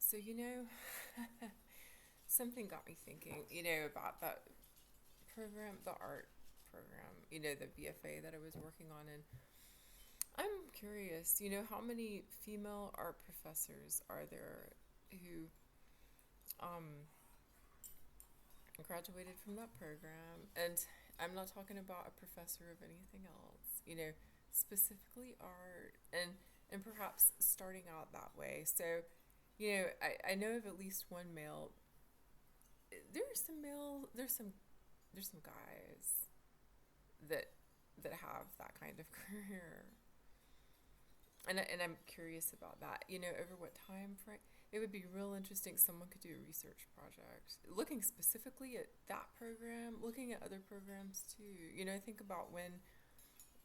So, something got me thinking, about that program, the art program, the BFA that I was working on. And I'm curious, how many female art professors are there who um, graduated from that program? And I'm not talking about a professor of anything else, specifically art and perhaps starting out that way. So, I know of at least one male. There's some guys that have that kind of career, and I'm curious about that. Over what time frame? It would be real interesting. Someone could do a research project looking specifically at that program, looking at other programs too. I think about when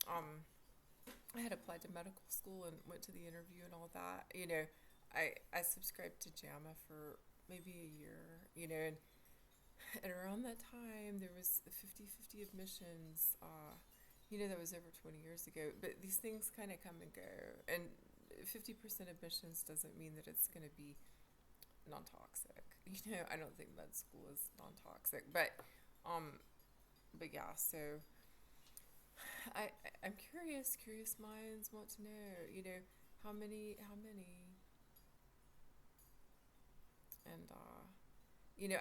um, I had applied to medical school and went to the interview and all that. I subscribed to JAMA for maybe a year. And around that time, there was 50-50 admissions. That was over 20 years ago. But these things kind of come and go. And 50% admissions doesn't mean that it's going to be non-toxic. I don't think med school is non-toxic. Um, but yeah, so I'm curious. Curious minds want to know, how many. And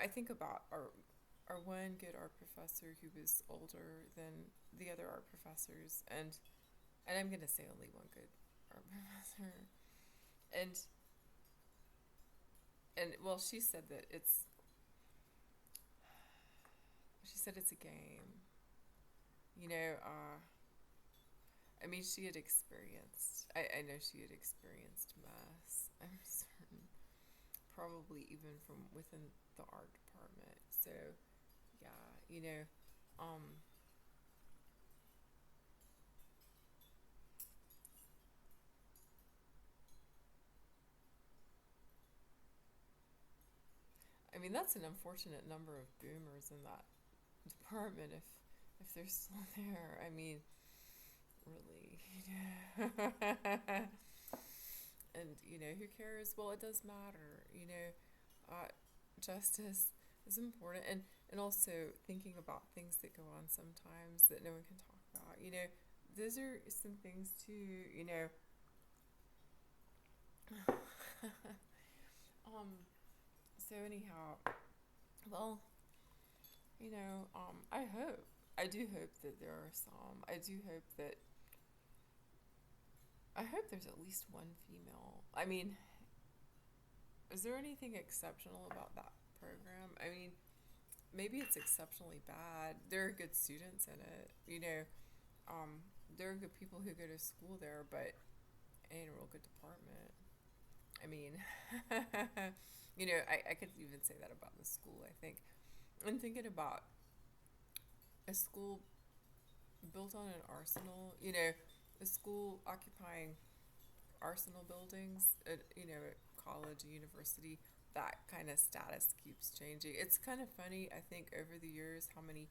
I think about our one good art professor who was older than the other art professors, and I'm gonna say only one good art professor, and well, she said it's a game. You know, I mean, she had experienced. I know she had experienced mess. I'm certain, probably even from within the art department. So yeah, um, I mean, that's an unfortunate number of boomers in that department if they're still there. I mean, really, and who cares? Well, it does matter. Justice is important, and also thinking about things that go on sometimes that no one can talk about. Those are some things too. um. So anyhow, well, I do hope that there are some. I hope there's at least one female. I mean, is there anything exceptional about that program? I mean, maybe it's exceptionally bad. There are good students in it. Um, there are good people who go to school there, but it ain't a real good department. I mean, I could even say that about the school, I think. I'm thinking about a school built on an arsenal, a school occupying arsenal buildings at, at college, university. That kind of status keeps changing. It's kind of funny, I think, over the years, how many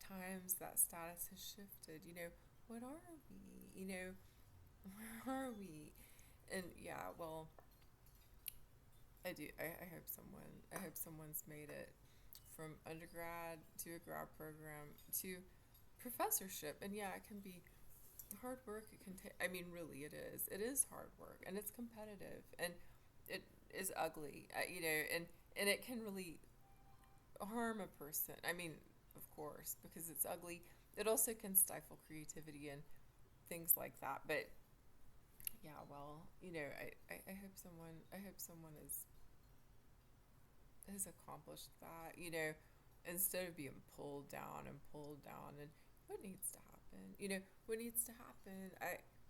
times that status has shifted. What are we? Where are we? And yeah, well, I do. I hope someone's made it from undergrad to a grad program to professorship. And yeah, it can be hard work. It can take. I mean, really, it is. It is hard work, and it's competitive, and it is ugly. And it can really harm a person. I mean, of course, because it's ugly. It also can stifle creativity and things like that. But yeah, well, I hope someone has accomplished that, instead of being pulled down and what needs to happen, what needs to happen,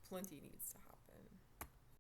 plenty needs to